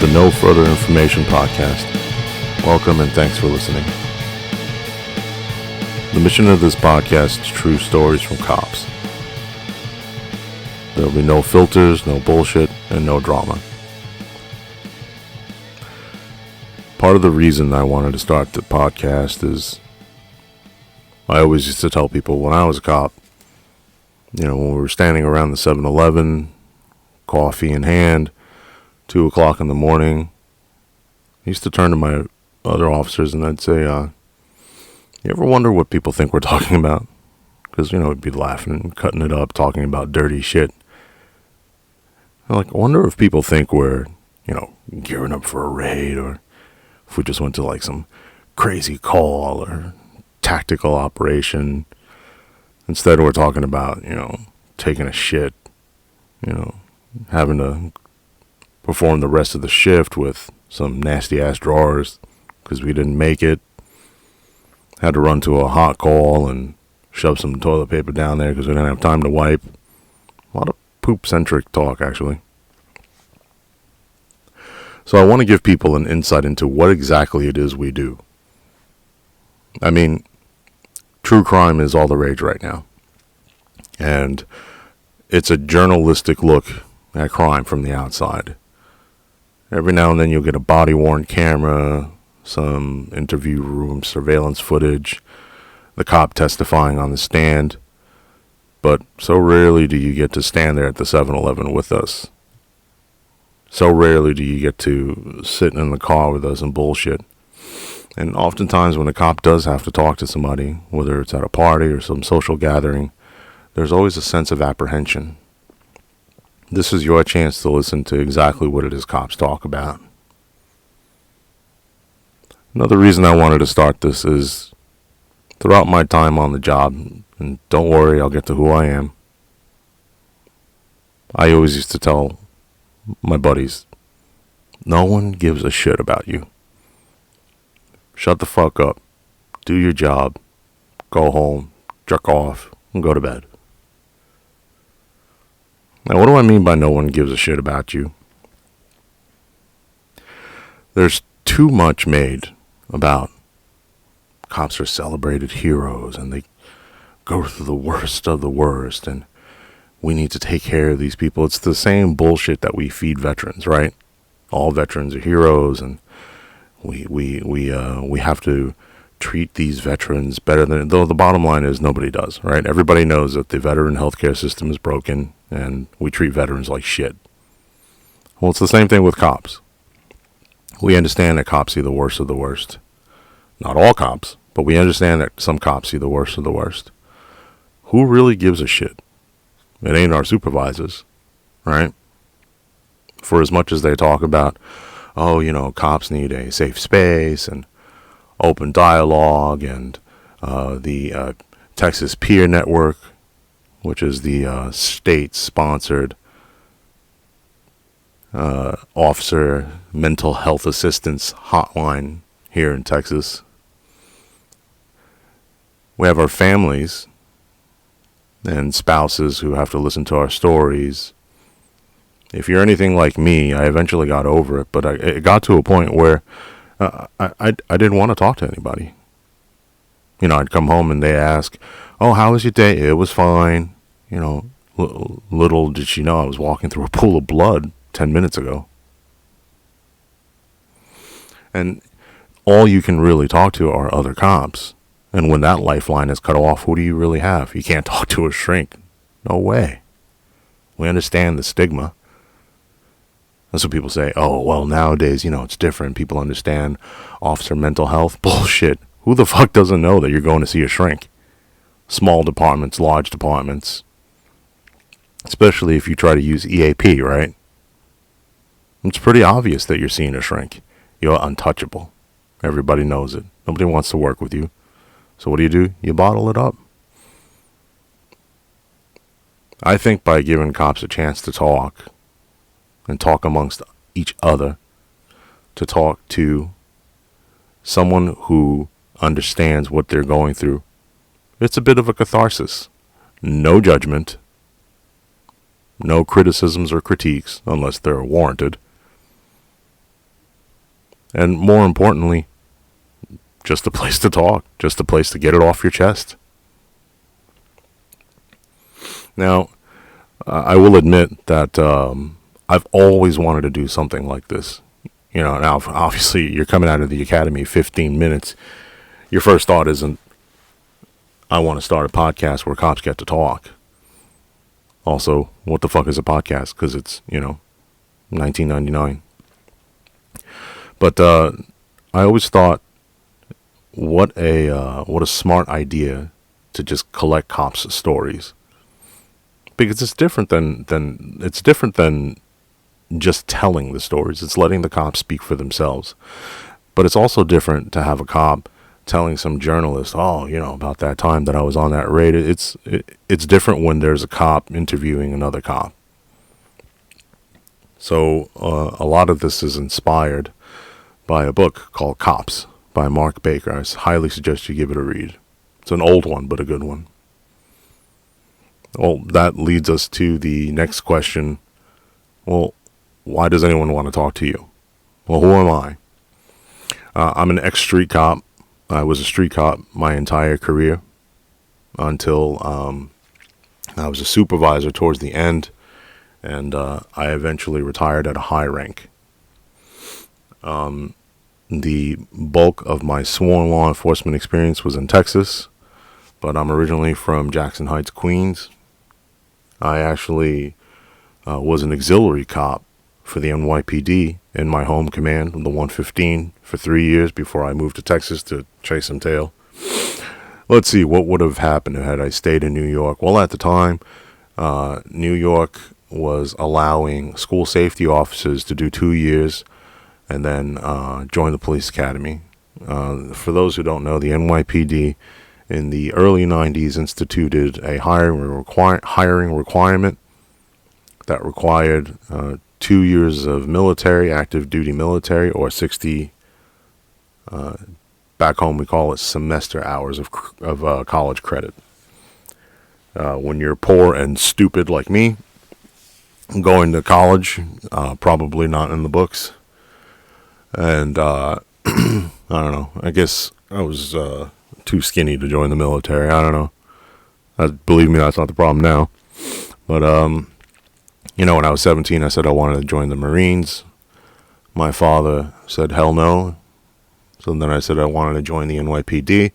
the No Further Information podcast. Welcome and thanks for listening. The mission of this podcast is true stories from cops. There will be no filters, no bullshit, and no drama. Part of the reason I wanted to start the podcast is I always used to tell people when I was a cop, when we were standing around the 7-Eleven, coffee in hand, 2 o'clock in the morning, I used to turn to my other officers and I'd say, you ever wonder what people think we're talking about? Because, we'd be laughing and cutting it up, talking about dirty shit. I wonder if people think we're, gearing up for a raid, or if we just went to some crazy call or tactical operation. Instead, we're talking about, taking a shit, having to perform the rest of the shift with some nasty ass drawers because we didn't make it. Had to run to a hot call and shove some toilet paper down there because we didn't have time to wipe. A lot of poop-centric talk, actually. So I want to give people an insight into what exactly it is we do. I mean, true crime is all the rage right now. And it's a journalistic look at crime from the outside. Every now and then you'll get a body-worn camera, some interview room surveillance footage, the cop testifying on the stand. But so rarely do you get to stand there at the 7-Eleven with us. So rarely do you get to sit in the car with us and bullshit. And oftentimes when a cop does have to talk to somebody, whether it's at a party or some social gathering, there's always a sense of apprehension. This is your chance to listen to exactly what it is cops talk about. Another reason I wanted to start this is throughout my time on the job, and don't worry, I'll get to who I am, I always used to tell my buddies, no one gives a shit about you. Shut the fuck up, do your job, go home, jerk off, and go to bed. Now, what do I mean by no one gives a shit about you? There's too much made about cops are celebrated heroes and they go through the worst of the worst and we need to take care of these people. It's the same bullshit that we feed veterans, right? All veterans are heroes and we have to treat these veterans better than, though the bottom line is nobody does, right? Everybody knows that the veteran healthcare system is broken and we treat veterans like shit. Well, it's the same thing with cops. We understand that cops see the worst of the worst. Not all cops, but we understand that some cops see the worst of the worst. Who really gives a shit? It ain't our supervisors, right? For as much as they talk about, cops need a safe space and open dialogue and the Texas Peer Network, which is the state-sponsored officer mental health assistance hotline here in Texas. We have our families and spouses who have to listen to our stories. If you're anything like me, I eventually got over it, but it got to a point where I didn't want to talk to anybody. I'd come home and they ask, "Oh, how was your day?" "It was fine." Little did she know I was walking through a pool of blood 10 minutes ago. And all you can really talk to are other cops. And when that lifeline is cut off, who do you really have? You can't talk to a shrink. No way. We understand the stigma. That's what people say. Oh, well, nowadays, it's different. People understand officer mental health. Bullshit. Who the fuck doesn't know that you're going to see a shrink? Small departments, large departments. Especially if you try to use EAP, right? It's pretty obvious that you're seeing a shrink. You're untouchable. Everybody knows it. Nobody wants to work with you. So what do? You bottle it up. I think by giving cops a chance to talk, and talk amongst each other, to talk to someone who understands what they're going through, it's a bit of a catharsis. No judgment. No criticisms or critiques, unless they're warranted. And more importantly, just a place to talk, just a place to get it off your chest. Now, I will admit that I've always wanted to do something like this. You know, now obviously you're coming out of the academy 15 minutes. Your first thought isn't, I want to start a podcast where cops get to talk. Also, what the fuck is a podcast? Because it's, 1999. But I always thought, what a smart idea to just collect cops' stories. Because it's different than just telling the stories. It's letting the cops speak for themselves. But it's also different to have a cop telling some journalist, about that time that I was on that raid. It's different when there's a cop interviewing another cop. So a lot of this is inspired by a book called Cops by Mark Baker. I highly suggest you give it a read. It's an old one, but a good one. Well, that leads us to the next question. Well, why does anyone want to talk to you? Well, who am I? I'm an ex-street cop. I was a street cop my entire career until I was a supervisor towards the end, and I eventually retired at a high rank. The bulk of my sworn law enforcement experience was in Texas, but I'm originally from Jackson Heights, Queens. I actually was an auxiliary cop for the NYPD in my home command, the 115, for 3 years before I moved to Texas to chase some tail. Let's see, what would have happened had I stayed in New York? Well, at the time, New York was allowing school safety officers to do 2 years and then join the police academy. For those who don't know, the NYPD in the early 90s instituted a hiring requirement that required 2 years of military, active duty military, or 60, back home we call it semester hours of college credit. When you're poor and stupid like me, going to college, probably not in the books. And I don't know, I guess I was too skinny to join the military. I don't know. Believe me, that's not the problem now. But when I was 17, I said I wanted to join the Marines. My father said, hell no. So then I said I wanted to join the NYPD.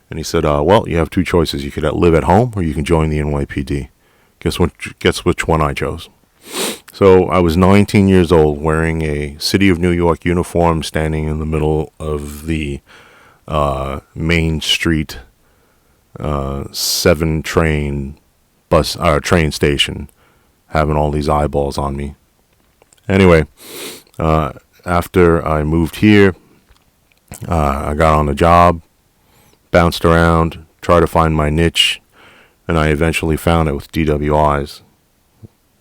And he said, well, you have two choices. You could live at home or you can join the NYPD. Guess which one I chose. So I was 19 years old, wearing a City of New York uniform, standing in the middle of the Main Street 7 train station, having all these eyeballs on me. Anyway, after I moved here, I got on the job, bounced around, tried to find my niche, and I eventually found it with DWIs.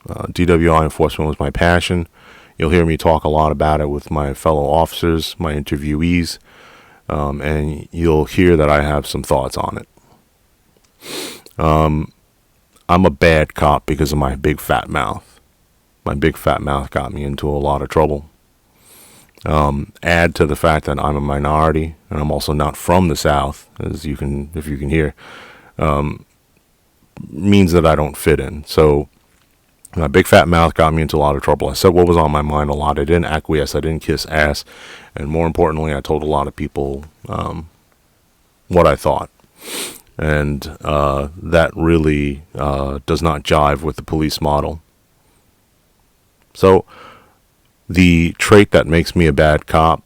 DWI enforcement was my passion. You'll hear me talk a lot about it with my fellow officers, my interviewees, and you'll hear that I have some thoughts on it. I'm a bad cop because of my big fat mouth. My big fat mouth got me into a lot of trouble. Add to the fact that I'm a minority and I'm also not from the South, if you can hear, means that I don't fit in. So my big fat mouth got me into a lot of trouble. I said what was on my mind a lot. I didn't acquiesce. I didn't kiss ass. And more importantly, I told a lot of people what I thought. And that really does not jive with the police model. So the trait that makes me a bad cop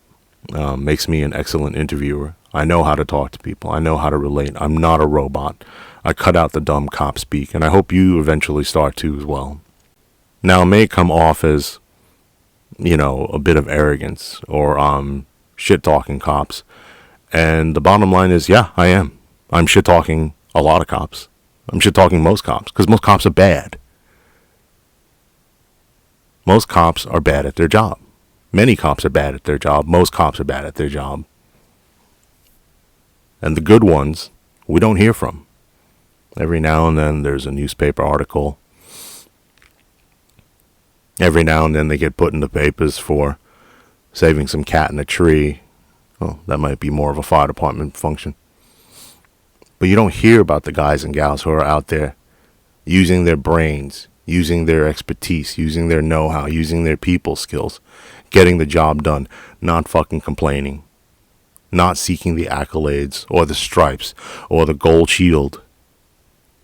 makes me an excellent interviewer. I know how to talk to people. I know how to relate. I'm not a robot. I cut out the dumb cop speak, and I hope you eventually start to as well. Now, it may come off as, a bit of arrogance or shit-talking cops. And the bottom line is, yeah, I am. I'm shit-talking a lot of cops. I'm shit-talking most cops, because most cops are bad. Most cops are bad at their job. Many cops are bad at their job. Most cops are bad at their job. And the good ones, we don't hear from. Every now and then there's a newspaper article. Every now and then they get put in the papers for saving some cat in a tree. Well, that might be more of a fire department function. But you don't hear about the guys and gals who are out there using their brains, using their expertise, using their know-how, using their people skills, getting the job done, not fucking complaining, not seeking the accolades or the stripes or the gold shield,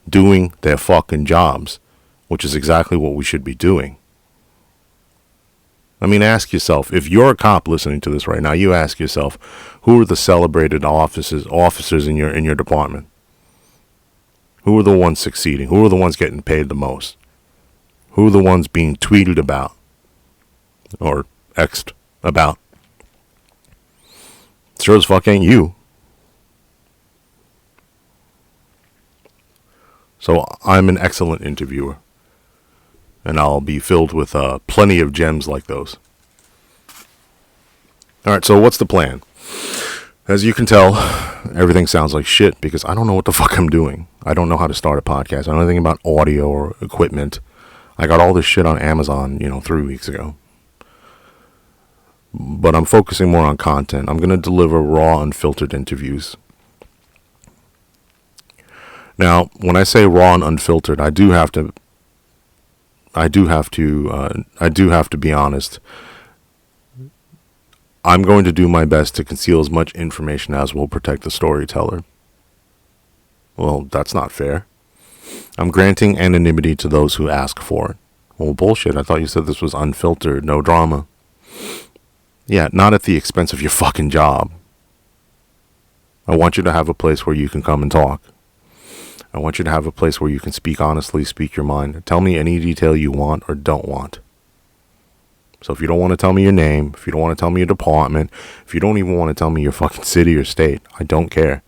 doing their fucking jobs, which is exactly what we should be doing. I mean, ask yourself, if you're a cop listening to this right now, you ask yourself, who are the celebrated officers in your department? Who are the ones succeeding? Who are the ones getting paid the most? Who are the ones being tweeted about or X'd about? Sure as fuck ain't you. So I'm an excellent interviewer, and I'll be filled with plenty of gems like those. Alright, so what's the plan? As you can tell, everything sounds like shit because I don't know what the fuck I'm doing. I don't know how to start a podcast. I don't know anything about audio or equipment. I got all this shit on Amazon, 3 weeks ago. But I'm focusing more on content. I'm going to deliver raw, unfiltered interviews. Now, when I say raw and unfiltered, I do have to be honest. I'm going to do my best to conceal as much information as will protect the storyteller. Well, that's not fair. I'm granting anonymity to those who ask for it. Well, bullshit. I thought you said this was unfiltered, no drama. Yeah, not at the expense of your fucking job. I want you to have a place where you can come and talk. I want you to have a place where you can speak honestly, speak your mind. Tell me any detail you want or don't want. So if you don't want to tell me your name, if you don't want to tell me your department, if you don't even want to tell me your fucking city or state, I don't care.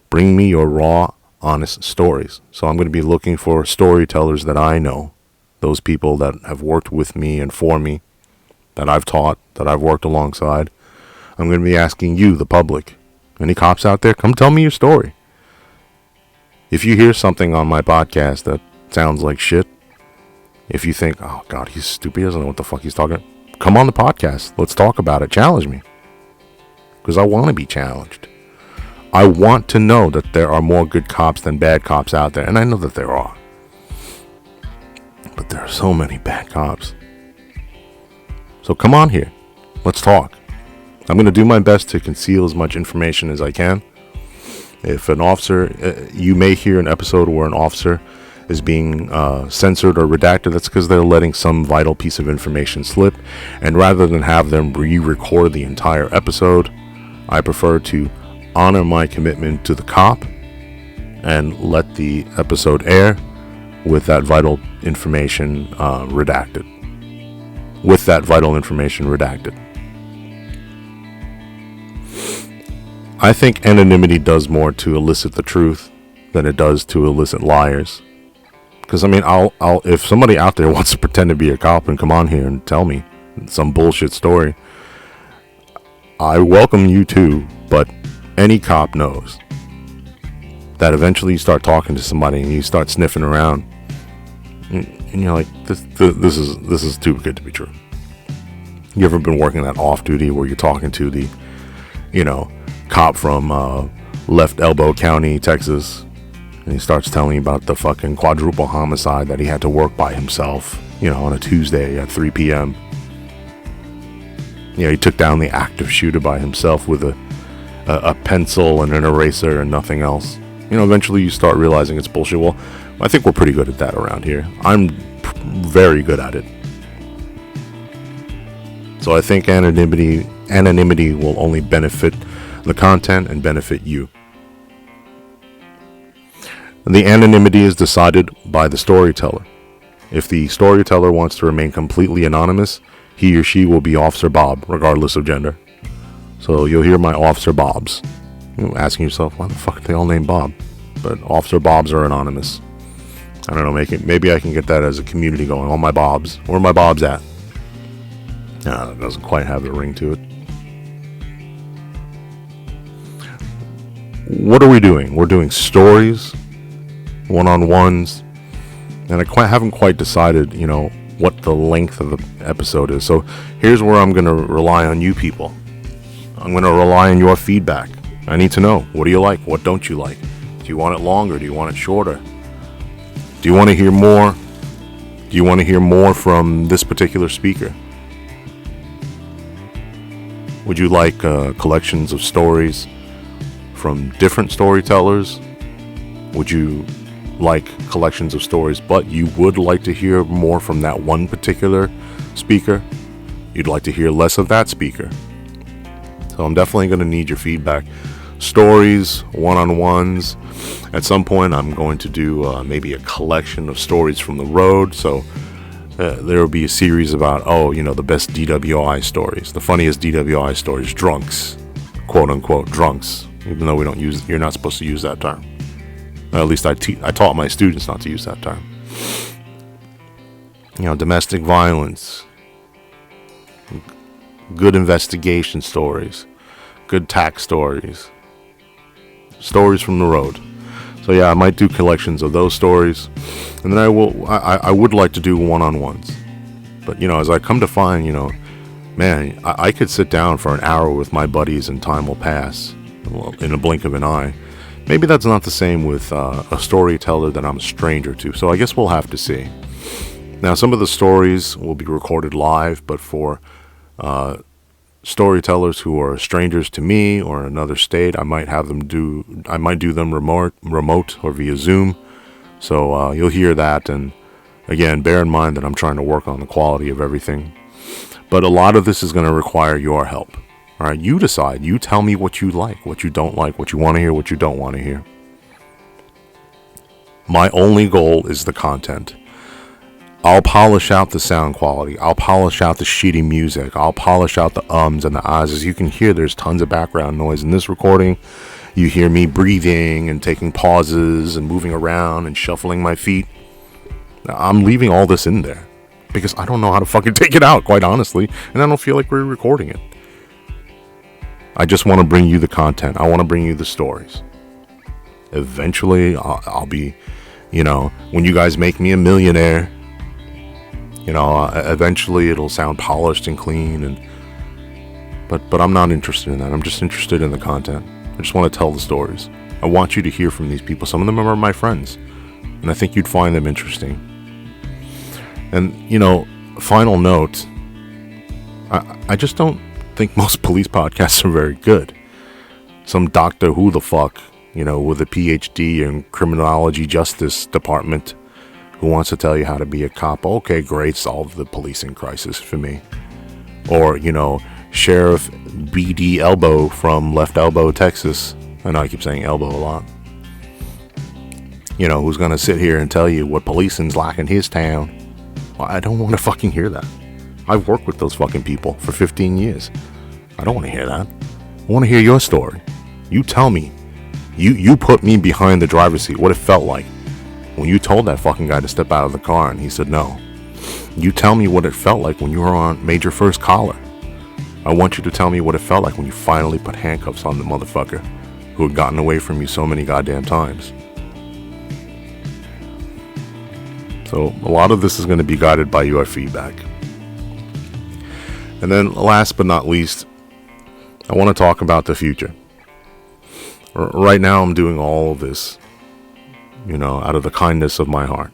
Bring me your raw, honest stories. So I'm going to be looking for storytellers that I know. Those people that have worked with me and for me, that I've taught, that I've worked alongside. I'm going to be asking you, the public. Any cops out there? Come tell me your story. If you hear something on my podcast that sounds like shit, if you think, oh God, he's stupid, he doesn't know what the fuck he's talking about, come on the podcast. Let's talk about it. Challenge me. Because I want to be challenged. I want to know that there are more good cops than bad cops out there. And I know that there are. But there are so many bad cops. So come on here. Let's talk. I'm going to do my best to conceal as much information as I can. If an officer, you may hear an episode where an officer is being censored or redacted, that's because they're letting some vital piece of information slip. And rather than have them re-record the entire episode, I prefer to honor my commitment to the cop and let the episode air with that vital information redacted. I think anonymity does more to elicit the truth than it does to elicit liars. Because I mean, I'll if somebody out there wants to pretend to be a cop and come on here and tell me some bullshit story, I welcome you too. But any cop knows that eventually you start talking to somebody and you start sniffing around, and you're like, this is too good to be true. You ever been working that off duty where you're talking to the, cop from Left Elbow County, Texas, and he starts telling you about the fucking quadruple homicide that he had to work by himself, on a Tuesday at 3 p.m. He took down the active shooter by himself with a pencil and an eraser and nothing else. Eventually you start realizing it's bullshit. Well, I think we're pretty good at that around here. I'm very good at it. So I think anonymity will only benefit the content and benefit you. The anonymity is decided by the storyteller. If the storyteller wants to remain completely anonymous, he or she will be Officer Bob, regardless of gender. So you'll hear my Officer Bobs. Asking yourself, why the fuck are they all named Bob? But Officer Bobs are anonymous. I don't know, maybe I can get that as a community going. All my Bobs. Where are my Bobs at? No, it doesn't quite have a ring to it. What are we doing? We're doing stories, one-on-ones, and I haven't quite decided, what the length of the episode is. So here's where I'm going to rely on you people. I'm going to rely on your feedback. I need to know, what do you like? What don't you like? Do you want it longer? Do you want it shorter? Do you want to hear more? Do you want to hear more from this particular speaker? Would you like collections of stories from different storytellers? Would you like collections of stories, but you would like to hear more from that one particular speaker? You'd like to hear less of that speaker? So I'm definitely going to need your feedback. Stories, one-on-ones. At some point, I'm going to do maybe a collection of stories from the road. So there will be a series about, the best DWI stories, the funniest DWI stories, drunks, quote unquote drunks, even though you're not supposed to use that term. At least I taught my students not to use that term. Domestic violence, good investigation stories, good tax stories, stories from the road. So yeah, I might do collections of those stories, and then I would like to do one-on-ones. But as I come to find, man, I could sit down for an hour with my buddies and time will pass in a blink of an eye. Maybe that's not the same with a storyteller that I'm a stranger to, so I guess we'll have to see. Now, some of the stories will be recorded live, but for storytellers who are strangers to me or in another state, I might do them remote or via Zoom. So you'll hear that, and again, bear in mind that I'm trying to work on the quality of everything. But a lot of this is going to require your help. All right, you decide. You tell me what you like, what you don't like, what you want to hear, what you don't want to hear. My only goal is the content. I'll polish out the sound quality. I'll polish out the shitty music. I'll polish out the ums and the ahs. As you can hear, there's tons of background noise in this recording. You hear me breathing and taking pauses and moving around and shuffling my feet. I'm leaving all this in there because I don't know how to fucking take it out, quite honestly, and I don't feel like we're recording it. I just want to bring you the content. I want to bring you the stories. Eventually, I'll be, when you guys make me a millionaire, eventually it'll sound polished and clean. But I'm not interested in that. I'm just interested in the content. I just want to tell the stories. I want you to hear from these people. Some of them are my friends, and I think you'd find them interesting. And, final note, I just don't think most police podcasts are very good. Some doctor who the fuck, with a PhD in criminology justice department who wants to tell you how to be a cop. Okay, great, solve the policing crisis for me. Or, Sheriff BD Elbow from Left Elbow, Texas. I know I keep saying elbow a lot. Who's going to sit here and tell you what policing's like in his town. Well, I don't want to fucking hear that. I've worked with those fucking people for 15 years. I don't want to hear that. I want to hear your story. You tell me. You put me behind the driver's seat, what it felt like when you told that fucking guy to step out of the car and he said no. You tell me what it felt like when you were made your first collar. I want you to tell me what it felt like when you finally put handcuffs on the motherfucker who had gotten away from you so many goddamn times. So a lot of this is going to be guided by your feedback. And then last but not least, I want to talk about the future. Right now I'm doing all of this, out of the kindness of my heart.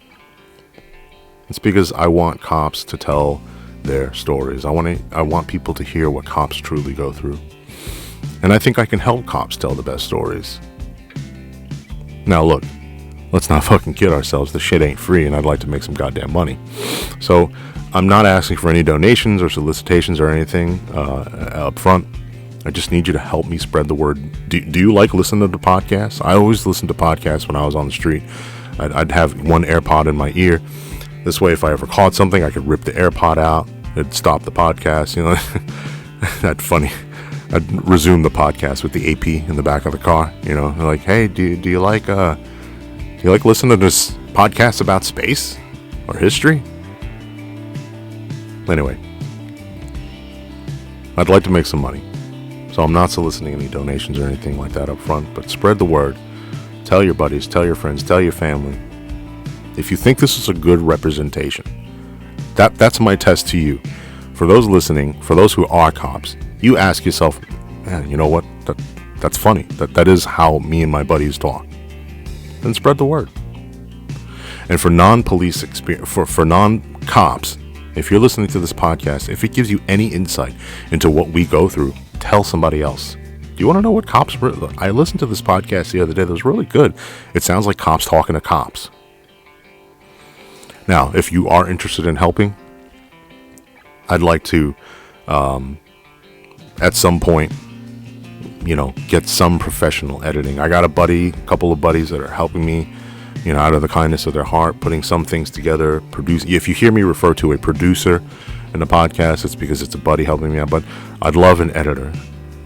It's because I want cops to tell their stories. I want people to hear what cops truly go through. And I think I can help cops tell the best stories. Now look, let's not fucking kid ourselves. The shit ain't free, and I'd like to make some goddamn money. So I'm not asking for any donations or solicitations or anything up front. I just need you to help me spread the word. Do you like listening to the podcast? I always listened to podcasts when I was on the street. I'd have one AirPod in my ear. This way, if I ever caught something, I could rip the AirPod out. It'd stop the podcast. That's funny. I'd resume the podcast with the AP in the back of the car. Like, hey, do you like listening to this podcast about space or history? Anyway, I'd like to make some money. So I'm not soliciting any donations or anything like that up front, but spread the word. Tell your buddies, tell your friends, tell your family. If you think this is a good representation, That's my test to you. For those listening, for those who are cops, you ask yourself, man, you know what? That's funny. That is how me and my buddies talk. Then spread the word. And for non-police experience, for non-cops, if you're listening to this podcast, if it gives you any insight into what we go through, tell somebody else. Do you want to know what cops... I listened to this podcast the other day that was really good. It sounds like cops talking to cops. Now, if you are interested in helping, I'd like to, at some point, get some professional editing. I got a couple of buddies that are helping me, out of the kindness of their heart, putting some things together. If you hear me refer to a producer in the podcast, it's because it's a buddy helping me out. But I'd love an editor.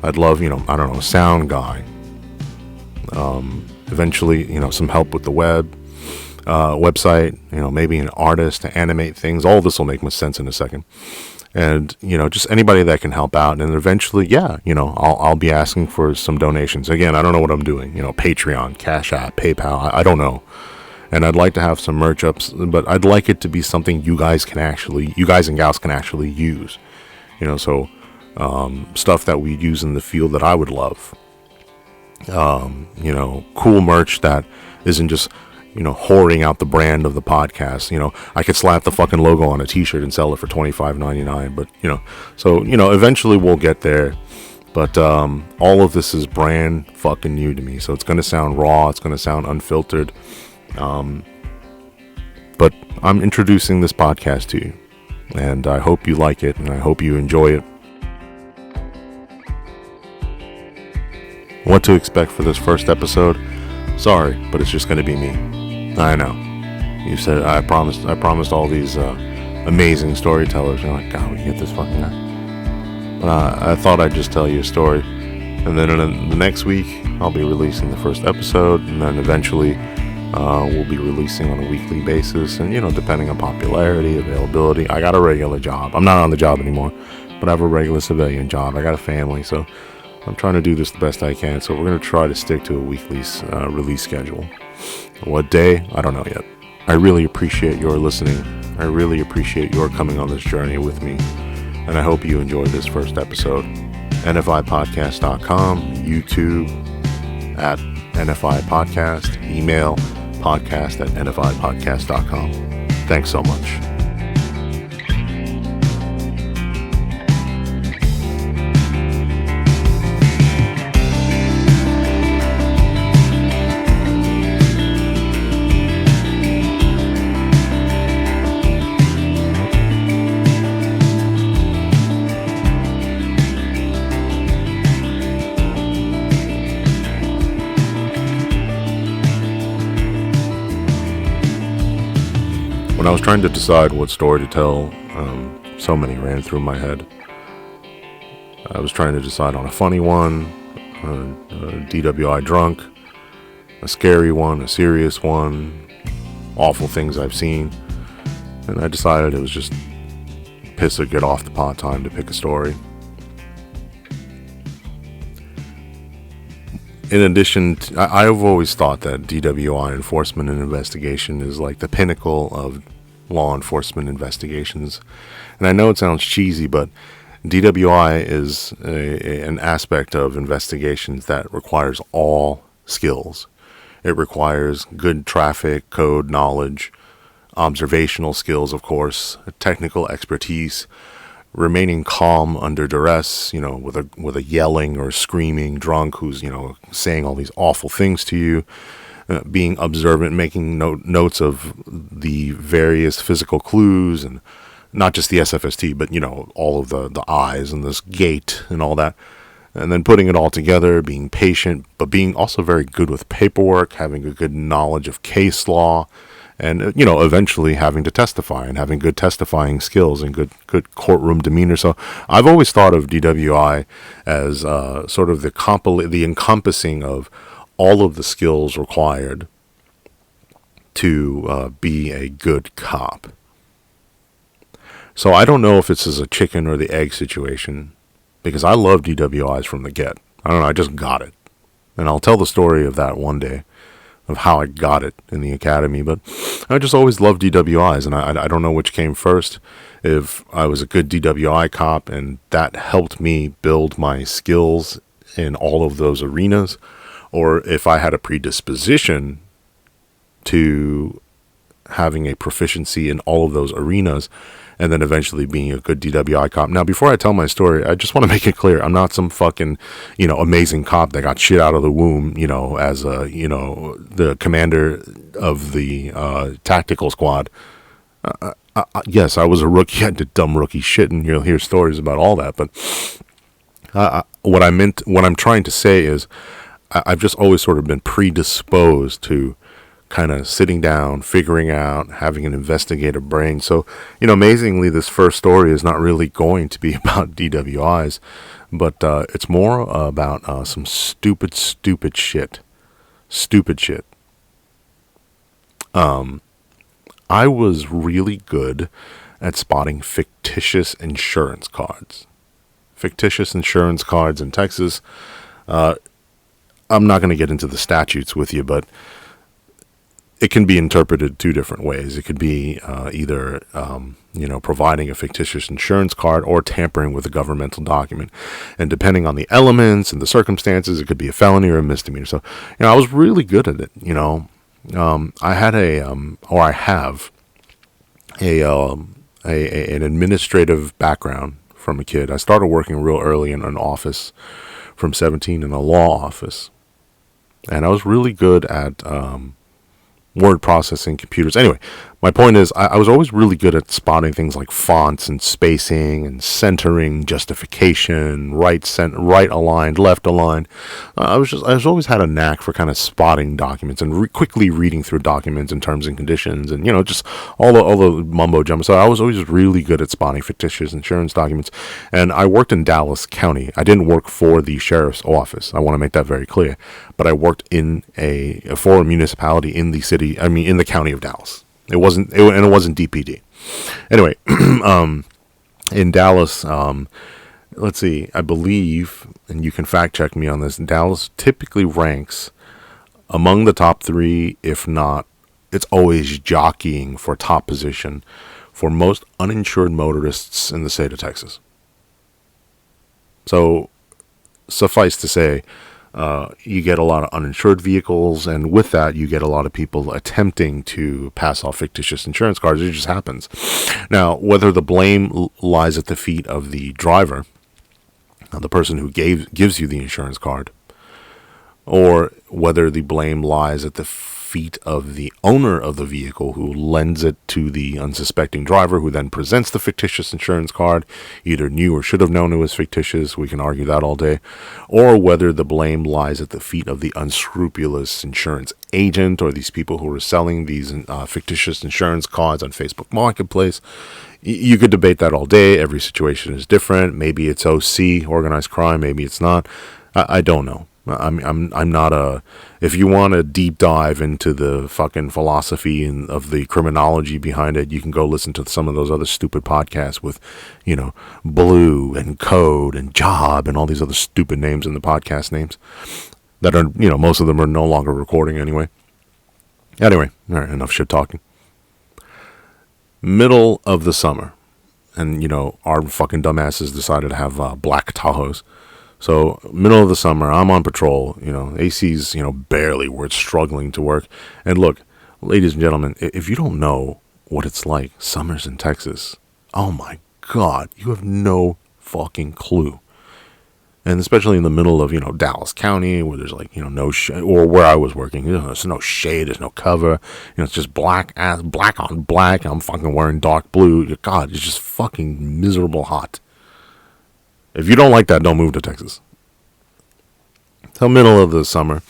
I'd love, a sound guy. Eventually, some help with the website, maybe an artist to animate things. All this will make much sense in a second. And, just anybody that can help out. And eventually, I'll be asking for some donations. Again, I don't know what I'm doing. Patreon, Cash App, PayPal. I don't know. And I'd like to have some merch ups, but I'd like it to be something you guys and gals can actually use. So stuff that we use in the field that I would love. Cool merch that isn't just whoring out the brand of the podcast. I could slap the fucking logo on a t-shirt and sell it for $25.99, but eventually we'll get there. But all of this is brand fucking new to me, so it's going to sound raw, it's going to sound unfiltered. But I'm introducing this podcast to you, and I hope you like it, and I hope you enjoy it. What to expect for this first episode? Sorry, but it's just going to be me. I know. You said I promised all these amazing storytellers. You're like, God, we get this fucking guy. But I thought I'd just tell you a story, and then in the next week I'll be releasing the first episode, and then eventually we'll be releasing on a weekly basis. And depending on popularity, availability. I got a regular job. I'm not on the job anymore, but I have a regular civilian job. I got a family, so I'm trying to do this the best I can. So we're going to try to stick to a weekly release schedule. What day? I don't know yet. I really appreciate your listening. I really appreciate your coming on this journey with me. And I hope you enjoyed this first episode. NFIpodcast.com, YouTube at NFI Podcast, email podcast@NFIpodcast.com. Thanks so much. When I was trying to decide what story to tell, so many ran through my head. I was trying to decide on a funny one, a DWI drunk, a scary one, a serious one, awful things I've seen. And I decided it was just piss or get off the pot time to pick a story. In addition, I've always thought that DWI enforcement and investigation is like the pinnacle of law enforcement investigations. And I know it sounds cheesy, but DWI is an aspect of investigations that requires all skills. It requires good traffic code knowledge, observational skills, of course, technical expertise, remaining calm under duress, with a yelling or screaming drunk who's, saying all these awful things to you, being observant, making notes of the various physical clues, and not just the SFST, but, all of the eyes and this gait and all that. And then putting it all together, being patient, but being also very good with paperwork, having a good knowledge of case law, and, eventually having to testify and having good testifying skills and good courtroom demeanor. So I've always thought of DWI as sort of the encompassing of all of the skills required to be a good cop. So I don't know if this is a chicken or the egg situation, because I love DWIs from the get. I don't know, I just got it. And I'll tell the story of that one day. of how I got it in the academy, but I just always loved DWIs, and I don't know which came first. If I was a good DWI cop and that helped me build my skills in all of those arenas, or if I had a predisposition to having a proficiency in all of those arenas and then eventually being a good DWI cop. Now, before I tell my story, I just want to make it clear, I'm not some fucking, amazing cop that got shit out of the womb, as a, the commander of the tactical squad. Yes, I was a rookie. I did dumb rookie shit, and you'll hear stories about all that. But what I'm trying to say is, I've just always sort of been predisposed to kind of sitting down, figuring out, having an investigative brain. So, amazingly, this first story is not really going to be about DWIs, but it's more about some stupid shit. Stupid shit. I was really good at spotting fictitious insurance cards. Fictitious insurance cards in Texas. I'm not going to get into the statutes with you, but it can be interpreted two different ways. It could be either, providing a fictitious insurance card or tampering with a governmental document. And depending on the elements and the circumstances, it could be a felony or a misdemeanor. So, I was really good at it, I had I have an administrative background from a kid. I started working real early in an office from 17 in a law office. And I was really good at word processing, computers. Anyway, my point is, I was always really good at spotting things like fonts and spacing and centering, justification, right aligned, left aligned. I always had a knack for kind of spotting documents and quickly reading through documents and terms and conditions, and just all the mumbo jumbo. So I was always really good at spotting fictitious insurance documents. And I worked in Dallas County. I didn't work for the sheriff's office. I want to make that very clear. But I worked for a municipality in the county of Dallas. It wasn't DPD. Anyway, in Dallas, let's see, I believe, and you can fact check me on this, Dallas typically ranks among the top 3, if not, it's always jockeying for top position for most uninsured motorists in the state of Texas. So, suffice to say, you get a lot of uninsured vehicles, and with that, you get a lot of people attempting to pass off fictitious insurance cards. It just happens. Now, whether the blame lies at the feet of the driver, the person who gives you the insurance card, or whether the blame lies at the feet of the owner of the vehicle who lends it to the unsuspecting driver, who then presents the fictitious insurance card, either knew or should have known it was fictitious, we can argue that all day, or whether the blame lies at the feet of the unscrupulous insurance agent or these people who are selling these fictitious insurance cards on Facebook Marketplace. You could debate that all day. Every situation is different. Maybe it's OC, organized crime, maybe it's not. I don't know. I'm not if you want a deep dive into the fucking philosophy and of the criminology behind it, you can go listen to some of those other stupid podcasts with, Blue and Code and Job and all these other stupid names in the podcast names that are, most of them are no longer recording anyway. Anyway, all right, enough shit talking. Middle of the summer, and, our fucking dumbasses decided to have black Tahoes. So, middle of the summer, I'm on patrol, AC's, barely, we're struggling to work. And look, ladies and gentlemen, if you don't know what it's like, summers in Texas, oh my God, you have no fucking clue. And especially in the middle of, Dallas County, where there's no shade, or where I was working, there's no shade, there's no cover, it's just black on black, I'm fucking wearing dark blue. God, it's just fucking miserable hot. If you don't like that, don't move to Texas. So middle of the summer,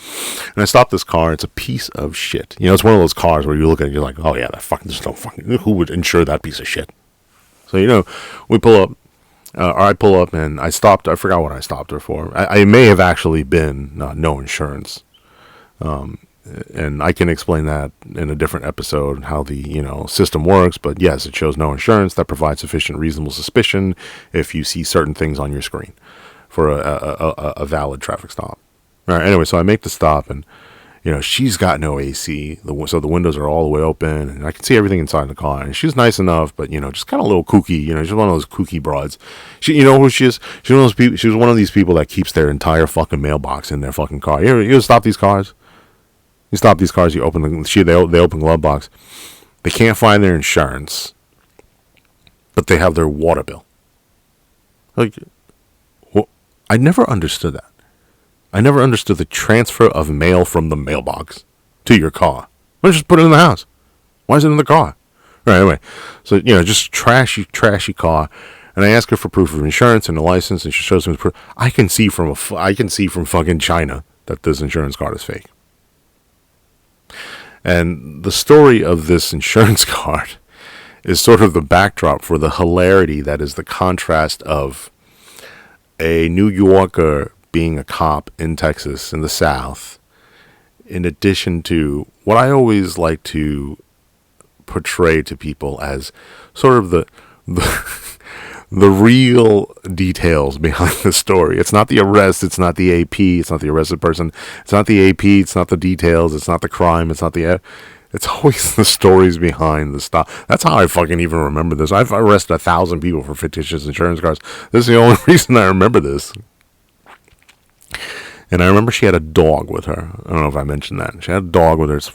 and I stop this car. It's a piece of shit. It's one of those cars where you look at it, you're like, oh yeah, there's no fucking, who would insure that piece of shit? So, we pull up, or I pull up, and I stopped. I forgot what I stopped her for. I may have actually been no insurance. And I can explain that in a different episode, how the, system works. But yes, it shows no insurance. That provides sufficient reasonable suspicion if you see certain things on your screen for a valid traffic stop. All right, anyway, so I make the stop, and, she's got no AC, so the windows are all the way open, and I can see everything inside the car. And she's nice enough, but just kind of a little kooky. She's one of those kooky broads. She, who she is? She's one of those people. She's one of these people that keeps their entire fucking mailbox in their fucking car. You stop these cars. You stop these cars. You open they open glove box. They can't find their insurance, but they have their water bill. Like, well, I never understood that. I never understood the transfer of mail from the mailbox to your car. Why don't you just put it in the house? Why is it in the car? Right, anyway. So, just trashy car. And I ask her for proof of insurance and a license, and she shows me the proof. I can see from fucking China that this insurance card is fake. And the story of this insurance card is sort of the backdrop for the hilarity that is the contrast of a New Yorker being a cop in Texas, in the South, in addition to what I always like to portray to people as sort of the real details behind the story. It's not the arrest, it's not the AP, it's not the arrested person, it's not the AP, it's not the details, it's not the crime, it's not it's always the stories behind the stuff. That's how I fucking even remember this. I've arrested 1,000 people for fictitious insurance cards. This is the only reason I remember this. And I remember she had a dog with her. I don't know if I mentioned that. She had a dog with her. It's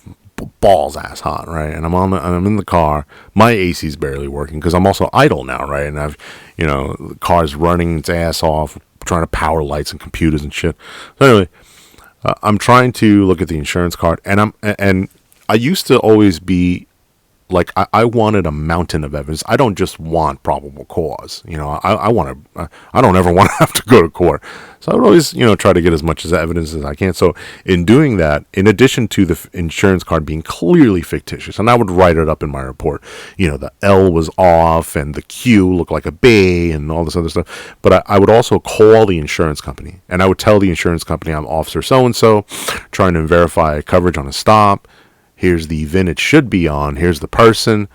balls ass hot, right? And I'm in the car. My AC's barely working because I'm also idle now, right? And I've, the car's running its ass off, trying to power lights and computers and shit. So anyway, I'm trying to look at the insurance card, and I used to always be like, I wanted a mountain of evidence. I don't just want probable cause. I don't ever want to have to go to court. So I would always, try to get as much evidence as I can. So in doing that, in addition to the insurance card being clearly fictitious, and I would write it up in my report, the L was off and the Q looked like a B and all this other stuff. But I would also call the insurance company, and I would tell the insurance company I'm Officer So-and-so, trying to verify coverage on a stop. Here's the VIN it should be on. Here's the person,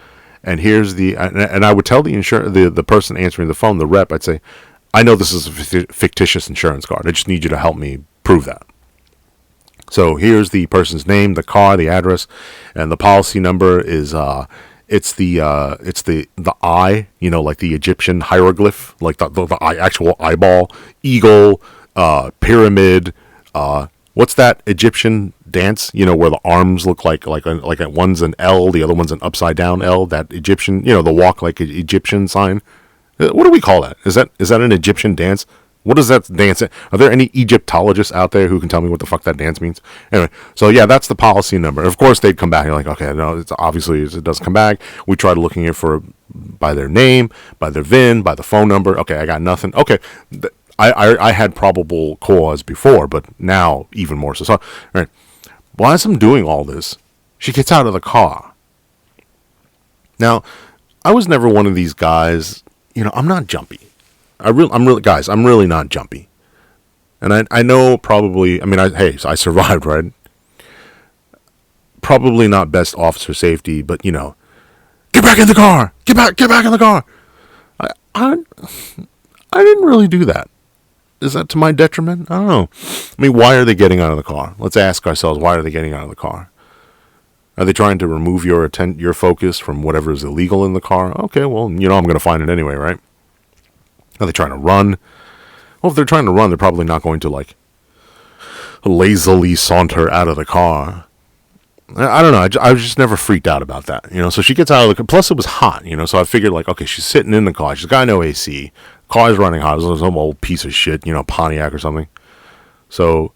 and here's and I would tell the person answering the phone, the rep. I'd say, I know this is a fictitious insurance card. I just need you to help me prove that. So here's the person's name, the car, the address, and the policy number is it's the eye, like the Egyptian hieroglyph, like the actual eyeball, eagle, pyramid. What's that Egyptian dance? Where the arms look like one's an L, the other one's an upside down L. That Egyptian, the walk like an Egyptian sign. What do we call that? Is that an Egyptian dance? What is that dance? Are there any Egyptologists out there who can tell me what the fuck that dance means? Anyway, so yeah, that's the policy number. Of course, they'd come back and like, okay, no, it's obviously it doesn't come back. We tried looking it by their name, by their VIN, by the phone number. Okay, I got nothing. Okay. I had probable cause before, but now even more so. So, all right. Well, as I'm doing all this, she gets out of the car. Now, I was never one of these guys. I'm not jumpy. I'm really not jumpy. And I know probably. I mean, I survived, right? Probably not best officer safety, but get back in the car. Get back in the car. I didn't really do that. Is that to my detriment? I don't know. I mean, why are they getting out of the car? Let's ask ourselves, why are they getting out of the car? Are they trying to remove your focus from whatever is illegal in the car? Okay, well, I'm going to find it anyway, right? Are they trying to run? Well, if they're trying to run, they're probably not going to, lazily saunter out of the car. I don't know. I was just never freaked out about that, So she gets out of the car. Plus, it was hot, So I figured, okay, she's sitting in the car. She's got no AC. Car's running hot. It was some old piece of shit, Pontiac or something. So,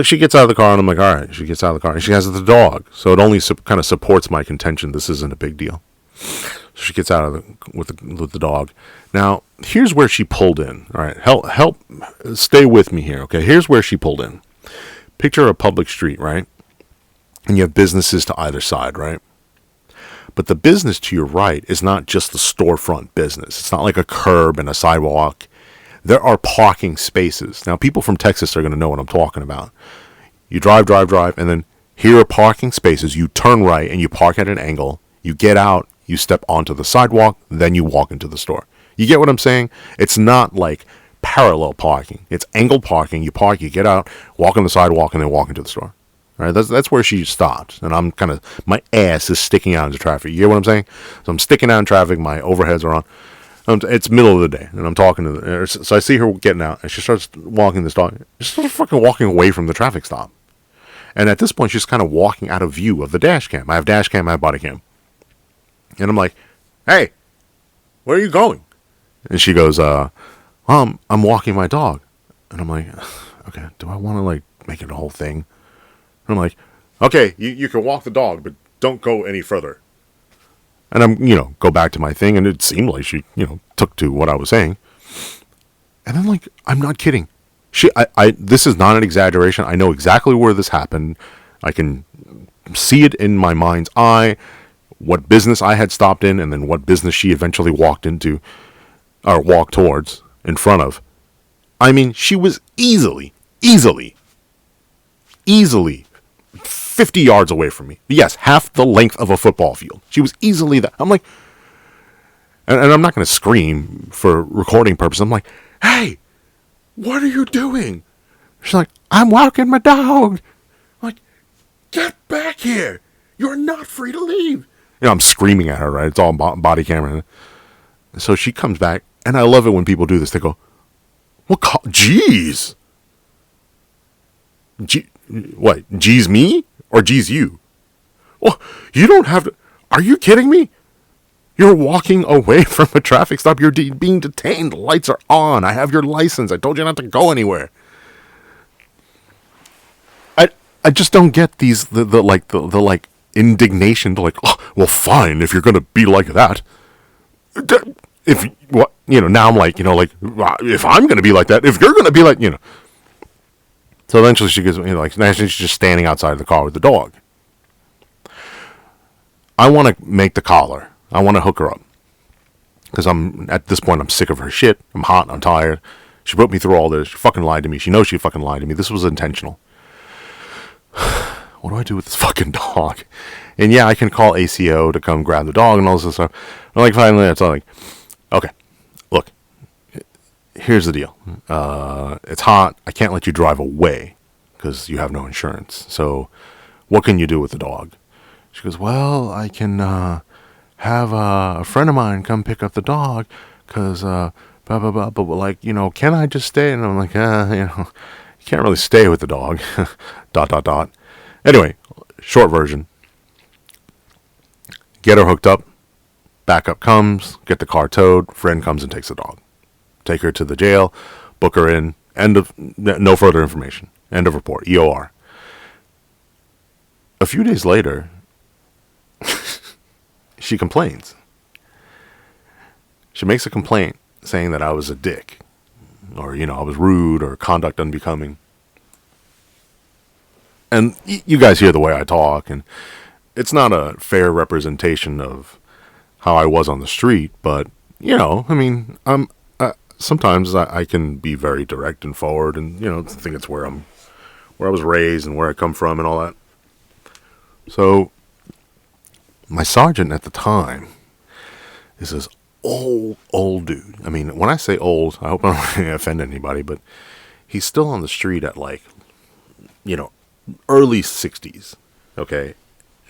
she gets out of the car, and I'm like, all right. She gets out of the car, and she has the dog. So it only kind of supports my contention. This isn't a big deal. So she gets out with the dog. Now, here's where she pulled in. All right, help, stay with me here, okay? Here's where she pulled in. Picture a public street, right? And you have businesses to either side, right? But the business to your right is not just the storefront business. It's not like a curb and a sidewalk. There are parking spaces. Now, people from Texas are going to know what I'm talking about. You drive, and then here are parking spaces. You turn right and you park at an angle. You get out, you step onto the sidewalk, then you walk into the store. You get what I'm saying? It's not like parallel parking. It's angled parking. You park, you get out, walk on the sidewalk, and then walk into the store. Right? That's where she stopped. And I'm kind of, my ass is sticking out into traffic. You get what I'm saying? So I'm sticking out in traffic. My overheads are on. It's middle of the day, and I'm talking to her. So I see her getting out, and she starts walking this dog. She starts fucking walking away from the traffic stop. And at this point, she's kind of walking out of view of the dash cam. I have dash cam, I have body cam. And I'm like, hey, where are you going? And she goes, I'm walking my dog. And I'm like, okay, do I want to, like, make it a whole thing? And I'm like, okay, you can walk the dog, but don't go any further. And I'm, go back to my thing, and it seemed like she, took to what I was saying. And I'm like, I'm not kidding. This is not an exaggeration. I know exactly where this happened. I can see it in my mind's eye, what business I had stopped in, and then what business she eventually walked into, or walked towards, in front of. I mean, she was easily 50 yards away from me. Yes, half the length of a football field. She was easily that. I'm like, and I'm not going to scream for recording purposes. I'm like, hey, what are you doing? She's like, I'm walking my dog. I'm like, get back here. You're not free to leave. I'm screaming at her, right? It's all body camera. So she comes back, and I love it when people do this. They go, what? Jeez. What? Geez me? Or geez you? Well, you don't have to. Are you kidding me? You're walking away from a traffic stop. You're being detained. The lights are on. I have your license. I told you not to go anywhere. I just don't get these the indignation to like, oh, well, fine if you're gonna be like that. If what now I'm like if I'm gonna be like that, if you're gonna be like So eventually she goes, now she's just standing outside of the car with the dog. I want to make the collar. I want to hook her up. Because at this point, I'm sick of her shit. I'm hot. I'm tired. She put me through all this. She fucking lied to me. She knows she fucking lied to me. This was intentional. What do I do with this fucking dog? And yeah, I can call ACO to come grab the dog and all this stuff. I'm like, finally, it's all like, okay, look. Here's the deal. It's hot. I can't let you drive away because you have no insurance. So what can you do with the dog? She goes, well, I can have a friend of mine come pick up the dog because blah, blah, blah. But like, can I just stay? And I'm like, you can't really stay with the dog. ... Anyway, short version. Get her hooked up. Backup comes. Get the car towed. Friend comes and takes the dog. Take her to the jail, book her in, no further information. End of report, EOR. A few days later, she complains. She makes a complaint saying that I was a dick, or, I was rude, or conduct unbecoming. And you guys hear the way I talk, and it's not a fair representation of how I was on the street, but, sometimes I can be very direct and forward, and I think it's where I was raised and where I come from and all that. So my sergeant at the time is this old dude. I mean, when I say old, I hope I don't really offend anybody, but he's still on the street at early 60s. Okay,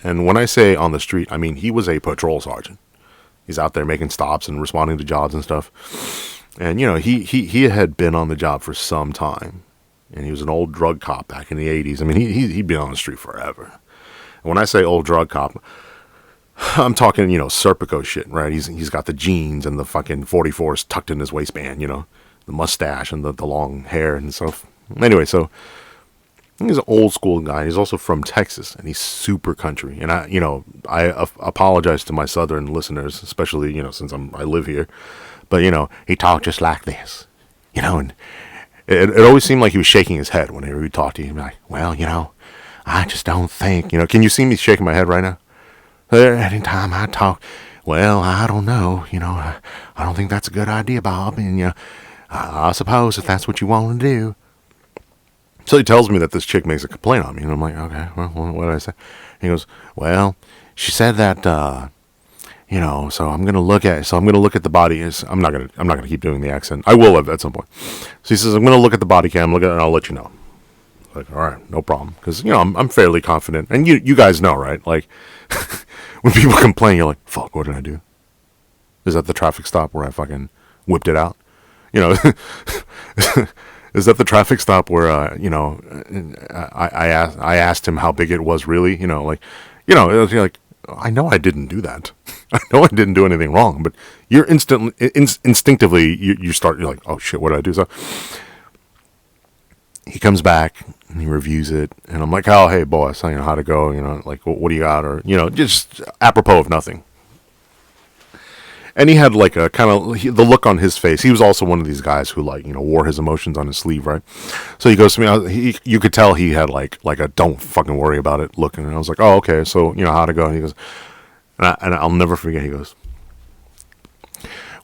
and when I say on the street, I mean he was a patrol sergeant. He's out there making stops and responding to jobs and stuff. And, he had been on the job for some time. And he was an old drug cop back in the 80s. I mean, he'd been on the street forever. And when I say old drug cop, I'm talking, Serpico shit, right? He's got the jeans and the fucking 44s tucked in his waistband, the mustache and the long hair and stuff. Anyway, so he's an old school guy. He's also from Texas, and he's super country. And I apologize to my southern listeners, especially, since I live here. But, he talked just like this, and it always seemed like he was shaking his head whenever he talked to you. He'd be like, well, I just don't think, can you see me shaking my head right now? Anytime I talk, well, I don't know, I don't think that's a good idea, Bob. And, I suppose if that's what you want to do. So he tells me that this chick makes a complaint on me. And I'm like, okay, well, what did I say? He goes, well, she said that, so I'm gonna look at the body. I'm not gonna keep doing the accent. I will at some point. So he says, I'm gonna look at the body cam, look at it, and I'll let you know. Like, all right, no problem, because I'm fairly confident, and you guys know, right? Like, when people complain, you're like, fuck, what did I do? Is that the traffic stop where I fucking whipped it out? Is that the traffic stop where I asked him how big it was really? It was like, I know I didn't do that. I know I didn't do anything wrong, but you're instinctively you're like, oh shit, what did I do? So he comes back and he reviews it, and I'm like, oh hey boss, how'd it go? Like what do you got? Or just apropos of nothing. And he had like a kind of the look on his face. He was also one of these guys who wore his emotions on his sleeve, right? So he goes to me. You could tell he had like a don't fucking worry about it look. And I was like, oh okay, so how'd it go? And he goes, and I'll never forget. He goes,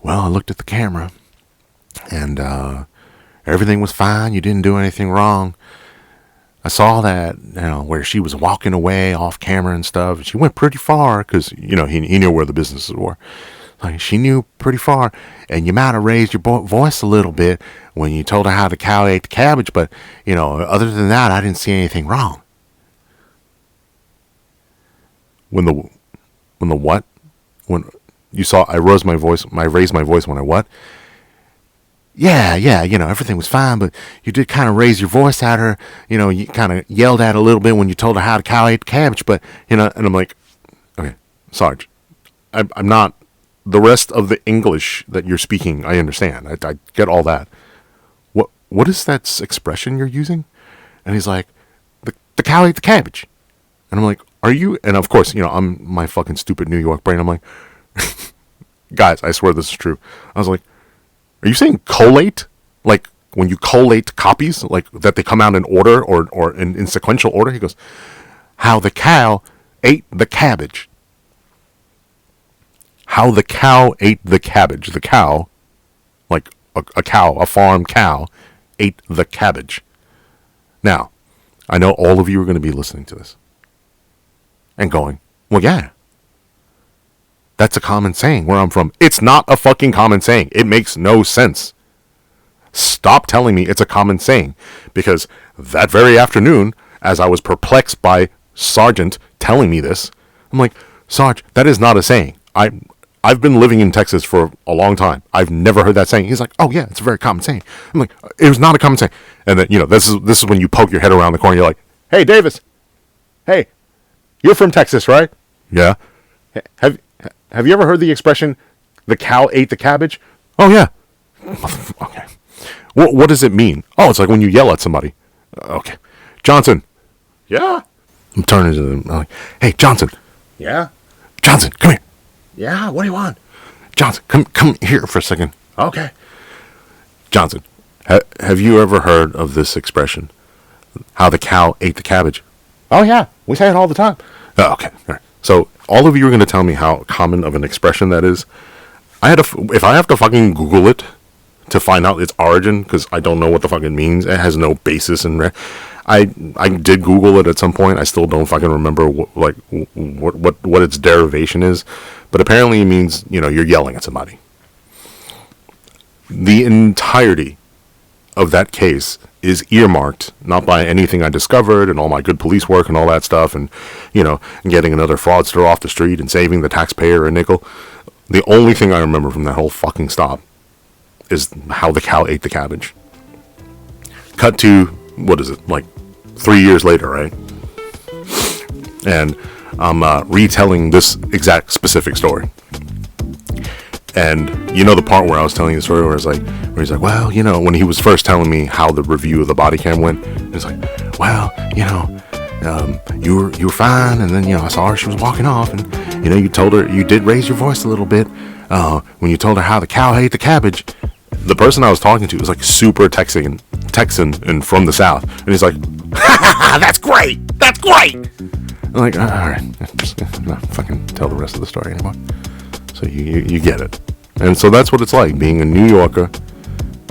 well, I looked at the camera, and everything was fine. You didn't do anything wrong. I saw that where she was walking away off camera and stuff. She went pretty far because he knew where the businesses were. Like, she knew pretty far, and you might have raised your voice a little bit when you told her how the cow ate the cabbage, but, other than that, I didn't see anything wrong. When the what? When you saw I raised my voice when I what? Yeah, everything was fine, but you did kind of raise your voice at her, you kind of yelled at her a little bit when you told her how the cow ate the cabbage, but, and I'm like, okay, Sarge, I'm not. The rest of the English that you're speaking, I understand. I get all that. What is that expression you're using? And he's like, the cow ate the cabbage. And I'm like, are you? And of course, I'm my fucking stupid New York brain. I'm like, guys, I swear this is true. I was like, are you saying collate? Like when you collate copies, like that they come out in order or in sequential order? He goes, how the cow ate the cabbage. How the cow ate the cabbage. The cow, like a cow, a farm cow, ate the cabbage. Now, I know all of you are going to be listening to this and going, well, yeah, that's a common saying where I'm from. It's not a fucking common saying. It makes no sense. Stop telling me it's a common saying, because that very afternoon, as I was perplexed by Sergeant telling me this, I'm like, Sarge, that is not a saying. I've been living in Texas for a long time. I've never heard that saying. He's like, oh yeah, it's a very common saying. I'm like, it was not a common saying. And then, this is when you poke your head around the corner. You're like, hey, Davis. Hey, you're from Texas, right? Yeah. Have you ever heard the expression, the cow ate the cabbage? Oh yeah. Okay. What does it mean? Oh, it's like when you yell at somebody. Okay. Johnson. Yeah. I'm turning to them. I'm like, hey, Johnson. Yeah. Johnson, come here. Yeah, what do you want? Johnson, come here for a second. Okay. Johnson, have you ever heard of this expression? How the cow ate the cabbage? Oh, yeah. We say it all the time. Oh, okay. All right. So, all of you are going to tell me how common of an expression that is. If I have to fucking Google it to find out its origin, because I don't know what the fuck it means. It has no basis in there. I did Google it at some point. I still don't fucking remember what its derivation is. But apparently it means, you're yelling at somebody. The entirety of that case is earmarked, not by anything I discovered and all my good police work and all that stuff and, and getting another fraudster off the street and saving the taxpayer a nickel. The only thing I remember from that whole fucking stop is how the cow ate the cabbage. Cut to, what is it, like 3 years later, right? And I'm retelling this exact specific story. And the part where I was telling you the story where he's like, well, when he was first telling me how the review of the body cam went, he's like, well, you were fine, and then I saw her, she was walking off, and you told her, you did raise your voice a little bit when you told her how the cow ate the cabbage. The person I was talking to was like super Texan and from the South, and he's like, that's great, I'm like, all right, just not fucking tell the rest of the story anymore. So you get it. And so that's what it's like being a New Yorker,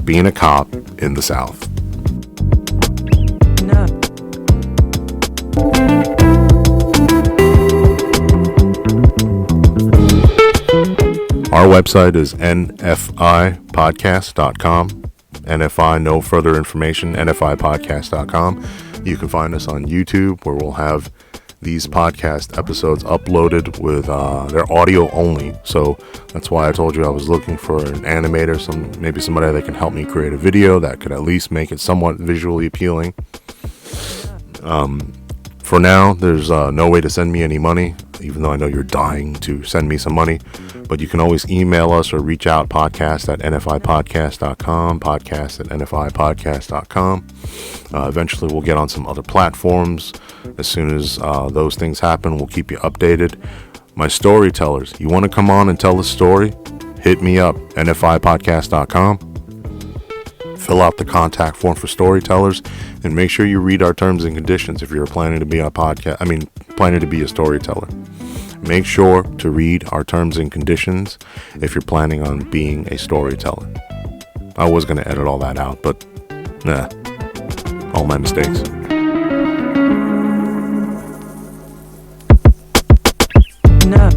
being a cop in the South. website is nfipodcast.com. NFI, no further information, nfipodcast.com. You can find us on YouTube, where we'll have these podcast episodes uploaded with their audio only. So that's why I told you I was looking for an animator, maybe somebody that can help me create a video that could at least make it somewhat visually appealing. For now, there's no way to send me any money, even though I know you're dying to send me some money. But you can always email us or reach out, podcast@nfipodcast.com, podcast@nfipodcast.com. Eventually, we'll get on some other platforms. As soon as those things happen, we'll keep you updated. My storytellers, you want to come on and tell a story? Hit me up, nfipodcast.com. Fill out the contact form for Storytellers, and make sure you read our terms and conditions if you're planning to be planning to be a storyteller. Make sure to read our terms and conditions if you're planning on being a storyteller. I was going to edit all that out, but all my mistakes. No.